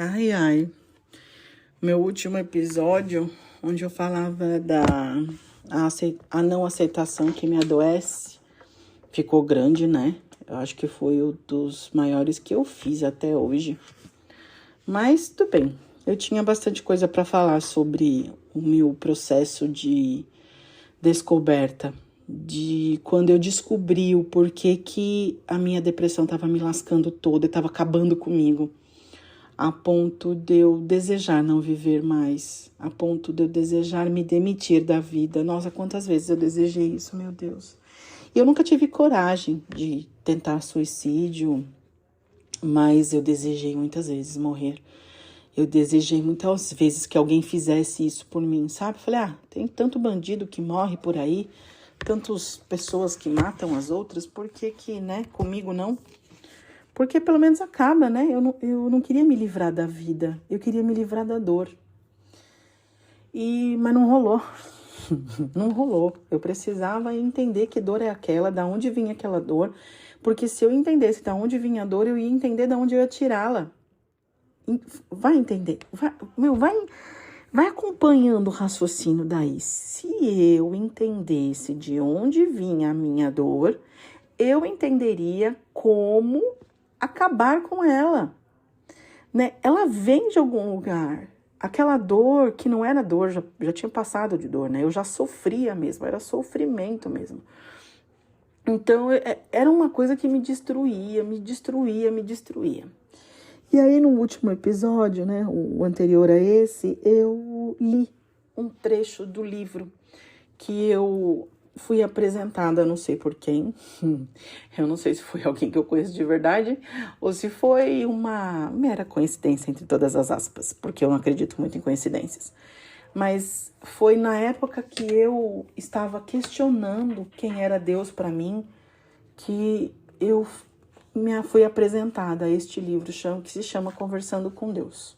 Ai, ai. Meu último episódio, onde eu falava a não aceitação que me adoece, ficou grande, né? Eu acho que foi um dos maiores que eu fiz até hoje. Mas tudo bem. Eu tinha bastante coisa para falar sobre o meu processo de descoberta, de quando eu descobri o porquê que a minha depressão estava me lascando toda, estava acabando comigo, a ponto de eu desejar não viver mais, a ponto de eu desejar me demitir da vida. Nossa, quantas vezes eu desejei isso, meu Deus. E eu nunca tive coragem de tentar suicídio, mas eu desejei muitas vezes morrer. Eu desejei muitas vezes que alguém fizesse isso por mim, sabe? Falei, tem tanto bandido que morre por aí, tantas pessoas que matam as outras, por que, né, comigo não? Porque pelo menos acaba, né? Eu não queria me livrar da vida, eu queria me livrar da dor. Mas não rolou, não rolou. Eu precisava entender que dor é aquela, da onde vinha aquela dor, porque se eu entendesse da onde vinha a dor, eu ia entender da onde eu ia tirá-la. Vai entender, vai acompanhando o raciocínio daí. Se eu entendesse de onde vinha a minha dor, eu entenderia como acabar com ela, né? Ela vem de algum lugar. Aquela dor que não era dor, já tinha passado de dor, né? Eu já sofria mesmo, era sofrimento mesmo. Então, era uma coisa que me destruía. E aí, no último episódio, né, o anterior a esse, eu li um trecho do livro que eu fui apresentada, não sei por quem. Eu não sei se foi alguém que eu conheço de verdade ou se foi uma mera coincidência, entre todas as aspas, porque eu não acredito muito em coincidências. Mas foi na época que eu estava questionando quem era Deus para mim que eu fui apresentada a este livro que se chama Conversando com Deus,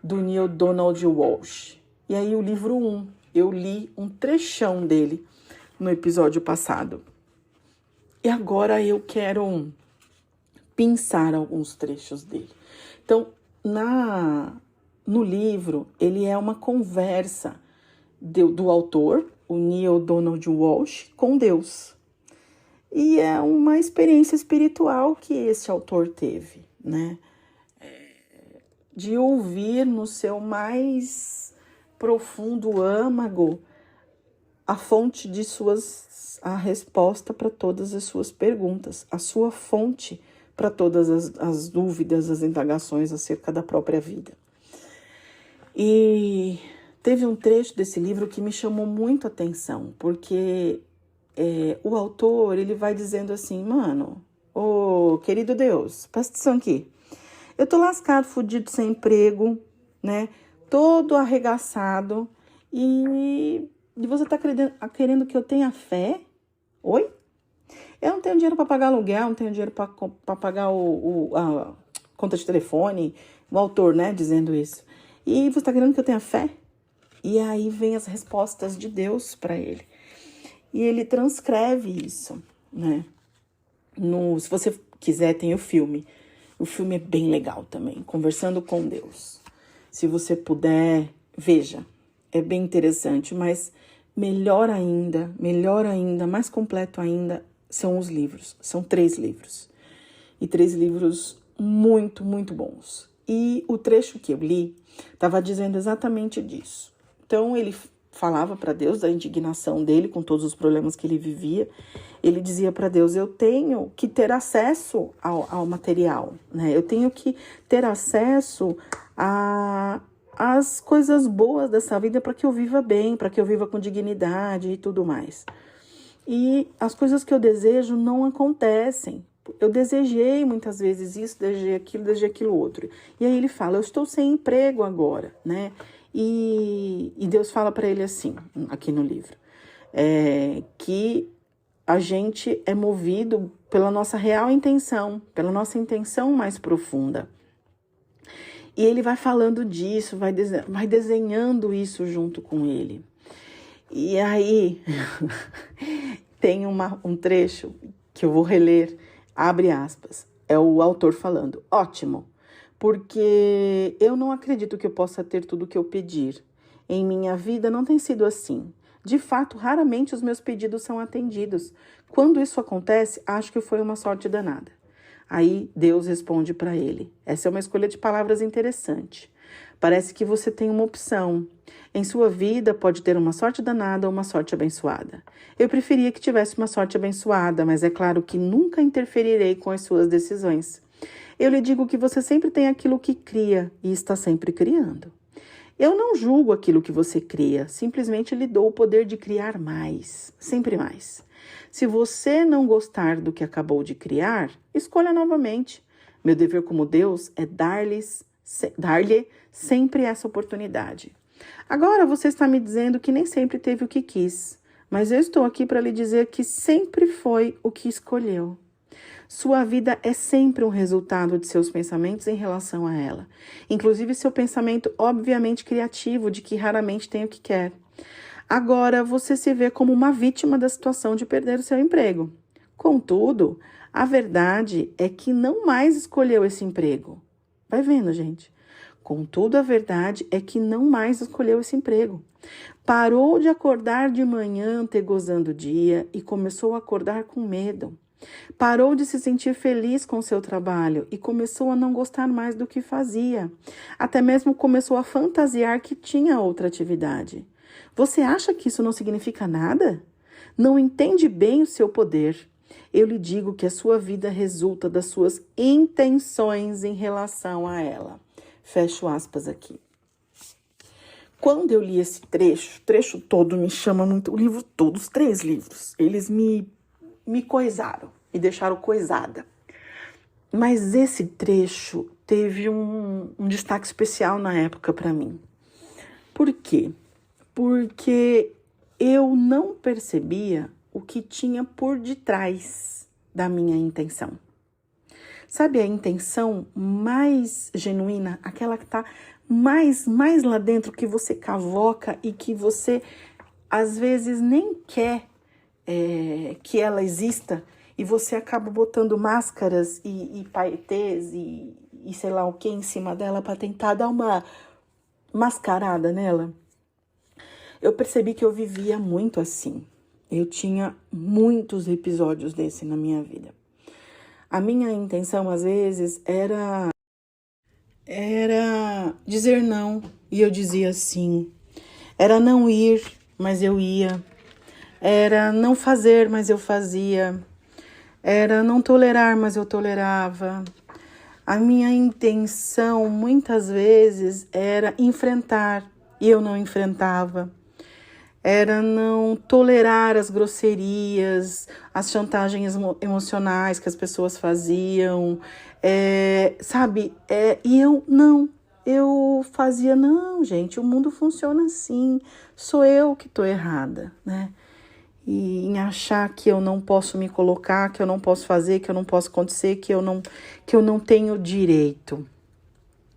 do Neale Donald Walsch. E aí o livro 1, eu li um trechão dele no episódio passado. E agora eu quero pensar alguns trechos dele. Então, no livro, ele é uma conversa do autor, o Neale Donald Walsch, com Deus. E é uma experiência espiritual que esse autor teve, né? De ouvir no seu mais profundo âmago a fonte de a resposta para todas as suas perguntas, a sua fonte para todas as dúvidas, as indagações acerca da própria vida. E teve um trecho desse livro que me chamou muito a atenção, porque o autor, ele vai dizendo assim, mano, querido Deus, presta atenção aqui. Eu tô lascado, fudido, sem emprego, né? Todo arregaçado. E você tá querendo que eu tenha fé? Oi? Eu não tenho dinheiro para pagar aluguel, não tenho dinheiro para pagar a conta de telefone. O autor, né, dizendo isso. E você tá querendo que eu tenha fé? E aí vem as respostas de Deus para ele. E ele transcreve isso, né? Se você quiser, tem o filme. O filme é bem legal também, Conversando com Deus. Se você puder, veja. É bem interessante, mas melhor ainda, mais completo ainda, são os livros. São 3 livros. E 3 livros muito, muito bons. E o trecho que eu li estava dizendo exatamente disso. Então, ele falava para Deus da indignação dele com todos os problemas que ele vivia. Ele dizia para Deus, eu tenho que ter acesso ao material, né? Eu tenho que ter acesso às coisas boas dessa vida para que eu viva bem, para que eu viva com dignidade e tudo mais. E as coisas que eu desejo não acontecem. Eu desejei muitas vezes isso, desejei aquilo outro. E aí ele fala, eu estou sem emprego agora, né? E Deus fala para ele assim, aqui no livro, que a gente é movido pela nossa real intenção, pela nossa intenção mais profunda. E ele vai falando disso, vai desenhando isso junto com ele. E aí tem um trecho que eu vou reler, abre aspas, é o autor falando, ótimo. porque eu não acredito que eu possa ter tudo o que eu pedir. Em minha vida não tem sido assim. De fato, raramente os meus pedidos são atendidos. Quando isso acontece, acho que foi uma sorte danada. Aí Deus responde para ele. Essa é uma escolha de palavras interessante. Parece que você tem uma opção. Em sua vida pode ter uma sorte danada ou uma sorte abençoada. Eu preferia que tivesse uma sorte abençoada, mas é claro que nunca interferirei com as suas decisões. Eu lhe digo que você sempre tem aquilo que cria e está sempre criando. Eu não julgo aquilo que você cria, simplesmente lhe dou o poder de criar mais, sempre mais. Se você não gostar do que acabou de criar, escolha novamente. Meu dever como Deus é dar-lhe sempre essa oportunidade. Agora você está me dizendo que nem sempre teve o que quis, mas eu estou aqui para lhe dizer que sempre foi o que escolheu. Sua vida é sempre um resultado de seus pensamentos em relação a ela. Inclusive seu pensamento obviamente criativo de que raramente tem o que quer. Agora você se vê como uma vítima da situação de perder o seu emprego. Contudo, a verdade é que não mais escolheu esse emprego. Vai vendo, gente? Contudo, a verdade é que não mais escolheu esse emprego. Parou de acordar de manhã antegozando o dia e começou a acordar com medo. Parou de se sentir feliz com seu trabalho e começou a não gostar mais do que fazia. Até mesmo começou a fantasiar que tinha outra atividade. Você acha que isso não significa nada? Não entende bem o seu poder. Eu lhe digo que a sua vida resulta das suas intenções em relação a ela. Fecho aspas aqui. Quando eu li esse trecho, o trecho todo me chama muito, o livro todo, os 3 livros, eles me coisaram, me deixaram coisada. Mas esse trecho teve um destaque especial na época para mim. Por quê? Porque eu não percebia o que tinha por detrás da minha intenção. Sabe a intenção mais genuína, aquela que está mais lá dentro, que você cavoca e que você às vezes nem quer que ela exista, e você acaba botando máscaras e paetês e sei lá o que em cima dela para tentar dar uma mascarada nela. Eu percebi que eu vivia muito assim. Eu tinha muitos episódios desse na minha vida. A minha intenção, às vezes, era dizer não, e eu dizia sim. Era não ir, mas eu ia. Era não fazer, mas eu fazia. Era não tolerar, mas eu tolerava. A minha intenção, muitas vezes, era enfrentar, e eu não enfrentava. Era não tolerar as grosserias, as chantagens emocionais que as pessoas faziam, e eu fazia, não, gente, o mundo funciona assim, sou eu que estou errada, né? E em achar que eu não posso me colocar, que eu não posso fazer, que eu não posso acontecer, que eu não tenho direito,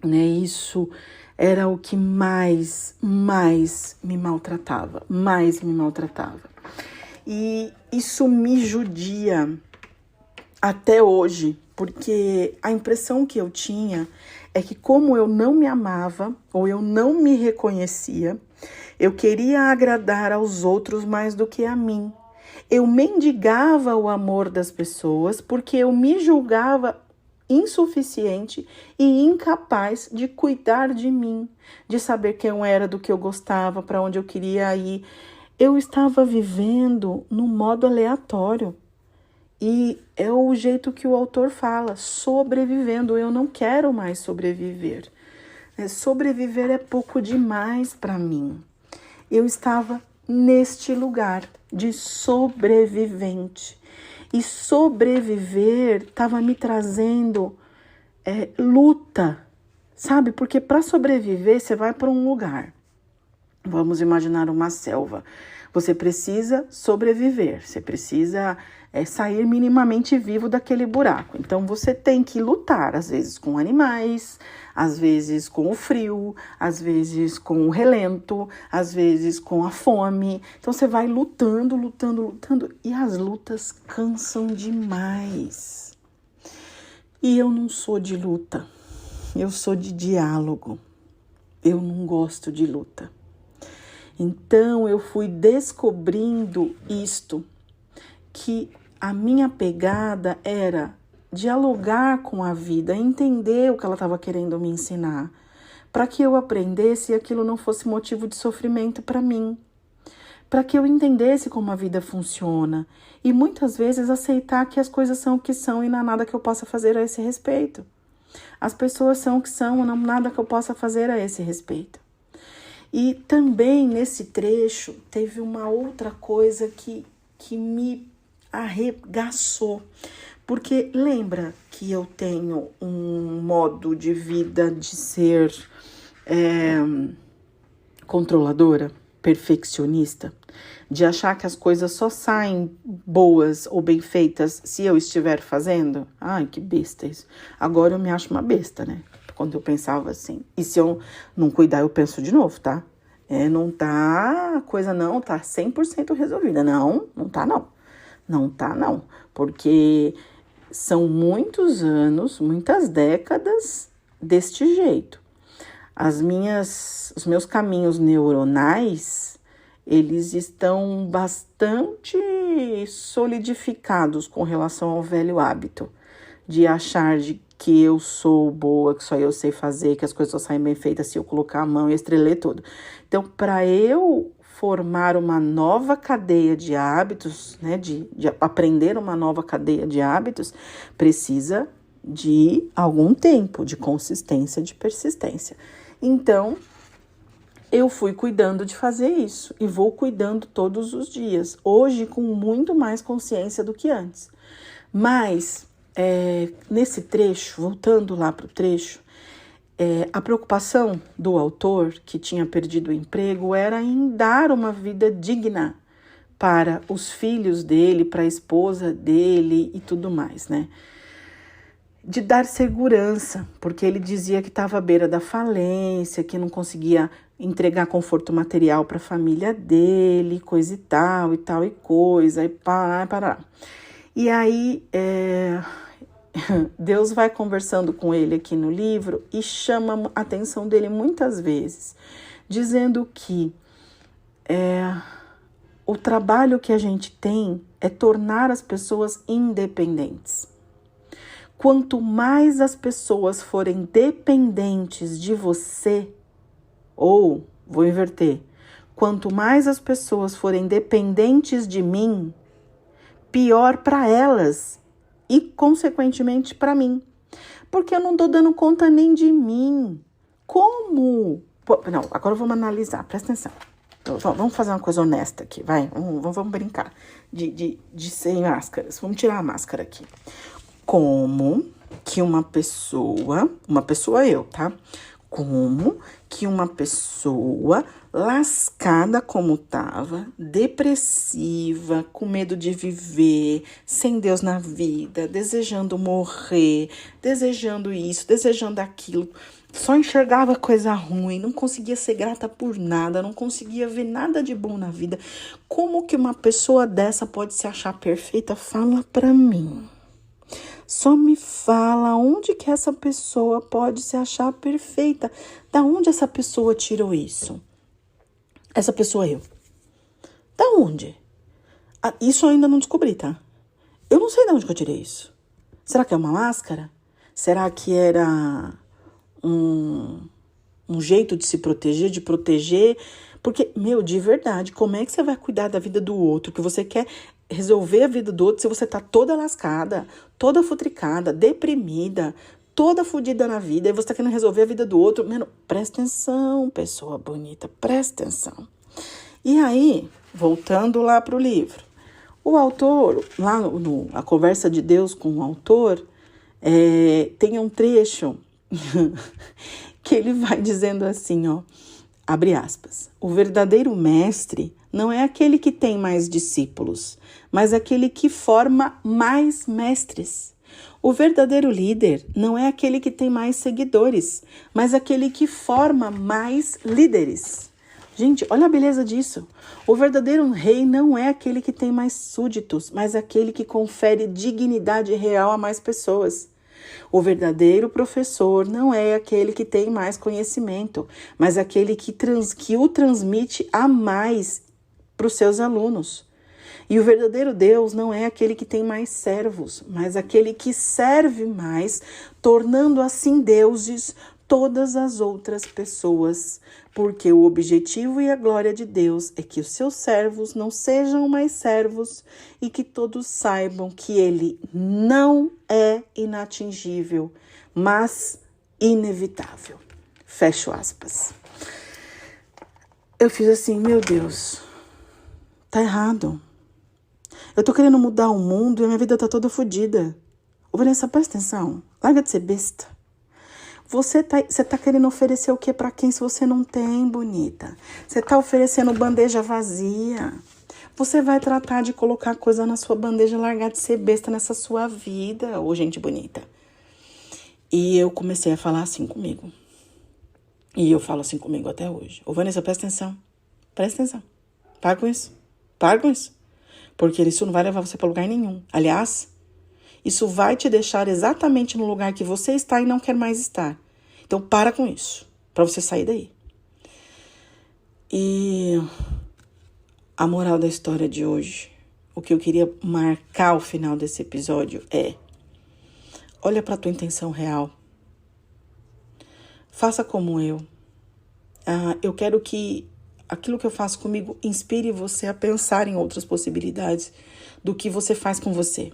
né? Isso era o que mais me maltratava, E isso me judia até hoje, porque a impressão que eu tinha é que, como eu não me amava ou eu não me reconhecia, eu queria agradar aos outros mais do que a mim. Eu mendigava o amor das pessoas porque eu me julgava insuficiente e incapaz de cuidar de mim, de saber quem eu era, do que eu gostava, para onde eu queria ir. Eu estava vivendo no modo aleatório. E é o jeito que o autor fala, sobrevivendo. Eu não quero mais sobreviver. Sobreviver é pouco demais para mim. Eu estava neste lugar de sobrevivente. E sobreviver estava me trazendo luta, sabe? Porque para sobreviver, você vai para um lugar. Vamos imaginar uma selva. Você precisa sobreviver, você precisa sair minimamente vivo daquele buraco. Então, você tem que lutar, às vezes com animais, às vezes com o frio, às vezes com o relento, às vezes com a fome. Então, você vai lutando, e as lutas cansam demais. E eu não sou de luta. eu sou de diálogo. Eu não gosto de luta. Então, eu fui descobrindo isto, que a minha pegada era dialogar com a vida, entender o que ela estava querendo me ensinar, para que eu aprendesse e aquilo não fosse motivo de sofrimento para mim, para que eu entendesse como a vida funciona e muitas vezes aceitar que as coisas são o que são e não há nada que eu possa fazer a esse respeito. As pessoas são o que são e não há nada que eu possa fazer a esse respeito. E também nesse trecho teve uma outra coisa que me arregaçou. Porque lembra que eu tenho um modo de vida de ser controladora, perfeccionista, de achar que as coisas só saem boas ou bem feitas se eu estiver fazendo? Ai, que besta isso. Agora eu me acho uma besta, né? Quando eu pensava assim. E se eu não cuidar, eu penso de novo, tá? Não tá, a coisa não tá 100% resolvida. Não tá não. Não tá não. Porque são muitos anos, muitas décadas deste jeito. Os meus caminhos neuronais, eles estão bastante solidificados com relação ao velho hábito de achar que eu sou boa, que só eu sei fazer, que as coisas só saem bem feitas se eu colocar a mão e estrelar tudo. Então, para eu formar uma nova cadeia de hábitos, né, de aprender uma nova cadeia de hábitos, precisa de algum tempo, de consistência, de persistência. Então, eu fui cuidando de fazer isso e vou cuidando todos os dias, hoje com muito mais consciência do que antes. Mas, nesse trecho, voltando lá para o trecho, a preocupação do autor, que tinha perdido o emprego, era em dar uma vida digna para os filhos dele, para a esposa dele e tudo mais, né? De dar segurança, porque ele dizia que estava à beira da falência, que não conseguia entregar conforto material para a família dele, coisa e tal e coisa, e pará. E aí, Deus vai conversando com ele aqui no livro e chama a atenção dele muitas vezes, dizendo que o trabalho que a gente tem é tornar as pessoas independentes. Quanto mais as pessoas forem dependentes de você, ou, vou inverter, quanto mais as pessoas forem dependentes de mim, pior para elas e, consequentemente, para mim. Porque eu não estou dando conta nem de mim. Como? Não, agora vamos analisar, presta atenção. Vamos fazer uma coisa honesta aqui, vai? Vamos brincar de sem máscaras. Vamos tirar a máscara aqui. Como que uma pessoa eu, tá? Como que uma pessoa lascada como tava, depressiva, com medo de viver, sem Deus na vida, desejando morrer, desejando isso, desejando aquilo, só enxergava coisa ruim, não conseguia ser grata por nada, não conseguia ver nada de bom na vida. Como que uma pessoa dessa pode se achar perfeita? Fala pra mim. Só me fala onde que essa pessoa pode se achar perfeita. Da onde essa pessoa tirou isso? Essa pessoa eu. Da onde? Isso eu ainda não descobri, tá? Eu não sei de onde que eu tirei isso. Será que é uma máscara? Será que era um jeito de se proteger, de proteger? Porque, de verdade, como é que você vai cuidar da vida do outro? Que você quer resolver a vida do outro se você tá toda lascada, toda futricada, deprimida, toda fodida na vida, e você tá querendo resolver a vida do outro. Presta atenção, pessoa bonita, presta atenção. E aí, voltando lá pro livro, o autor, lá no A Conversa de Deus com o Autor, tem um trecho que ele vai dizendo assim, ó, abre aspas, o verdadeiro mestre não é aquele que tem mais discípulos, mas aquele que forma mais mestres. O verdadeiro líder não é aquele que tem mais seguidores, mas aquele que forma mais líderes. Gente, olha a beleza disso. O verdadeiro rei não é aquele que tem mais súditos, mas aquele que confere dignidade real a mais pessoas. O verdadeiro professor não é aquele que tem mais conhecimento, mas aquele que o transmite a mais para os seus alunos. E o verdadeiro Deus não é aquele que tem mais servos, mas aquele que serve mais, tornando assim deuses todas as outras pessoas, porque o objetivo e a glória de Deus é que os seus servos não sejam mais servos e que todos saibam que ele não é inatingível, mas inevitável. Fecho aspas. Eu fiz assim, meu Deus, tá errado. Eu tô querendo mudar o mundo e a minha vida tá toda fodida. Ô, Vanessa, presta atenção. Larga de ser besta. Você tá querendo oferecer o que pra quem se você não tem, bonita? Você tá oferecendo bandeja vazia. Você vai tratar de colocar coisa na sua bandeja e largar de ser besta nessa sua vida, ô gente bonita. E eu comecei a falar assim comigo. E eu falo assim comigo até hoje. Ô, Vanessa, presta atenção. Presta atenção. Para com isso. Para com isso. Porque isso não vai levar você para lugar nenhum. Aliás, isso vai te deixar exatamente no lugar que você está e não quer mais estar. Então, para com isso, para você sair daí. E a moral da história de hoje, o que eu queria marcar ao final desse episódio é: olha para a tua intenção real. Faça como eu. Eu quero que aquilo que eu faço comigo inspire você a pensar em outras possibilidades do que você faz com você.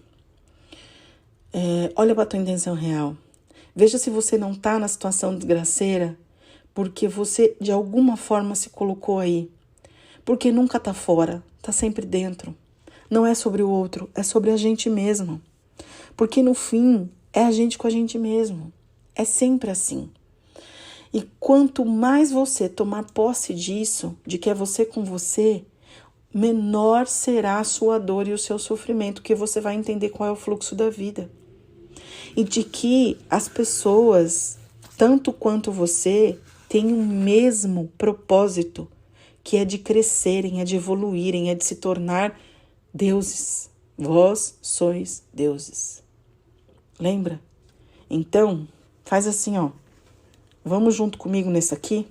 Olha para a tua intenção real. Veja se você não está na situação desgraceira porque você de alguma forma se colocou aí. Porque nunca está fora, está sempre dentro. Não é sobre o outro, é sobre a gente mesmo. Porque no fim é a gente com a gente mesmo. É sempre assim. E quanto mais você tomar posse disso, de que é você com você, menor será a sua dor e o seu sofrimento, que você vai entender qual é o fluxo da vida. E de que as pessoas, tanto quanto você, têm o mesmo propósito, que é de crescerem, é de evoluírem, é de se tornar deuses. Vós sois deuses. Lembra? Então, faz assim, ó. Vamos junto comigo nesse aqui?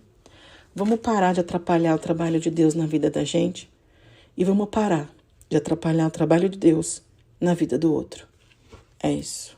Vamos parar de atrapalhar o trabalho de Deus na vida da gente e vamos parar de atrapalhar o trabalho de Deus na vida do outro. É isso.